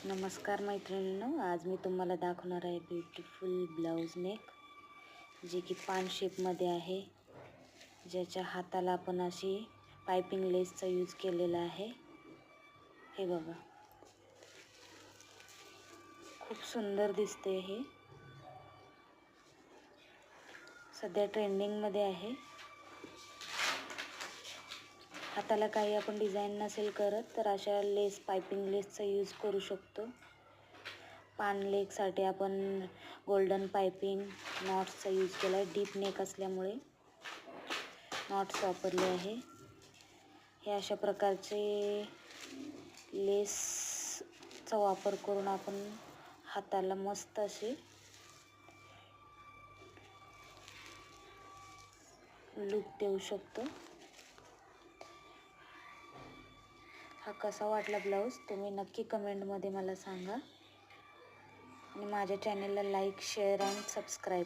नमस्कार मैत्रिणींनो, आज मी तुम्हाला दाखवणार आहे ब्युटिफुल ब्लाउज नेक, जे की पान शेपमध्ये आहे, ज्याच्या हाताला आपण अशी पाइपिंग लेसचा यूज केलेला आहे। हे बघा, खूप सुंदर दिसते। हे सध्या ट्रेंडिंगमध्ये आहे। हाताला काही आपण डिझाईन नसेल करत तर अशा लेस पाइपिंग लेसचा यूज करू शकतो। पान लेगसाठी आपण गोल्डन पाइपिंग नॉट्सचा यूज केला आहे। डीप नेक असल्यामुळे नॉट्स वापरले आहे। हे अशा प्रकारचे लेसचा वापर करून आपण हाताला मस्त असे लुक देऊ शकतो। हा कसा वाटला ब्लाउज तुम्ही नक्की कमेंटमध्ये मला सांगा, आणि माझ्या चॅनलला लाईक, शेअर अँड सबस्क्राईब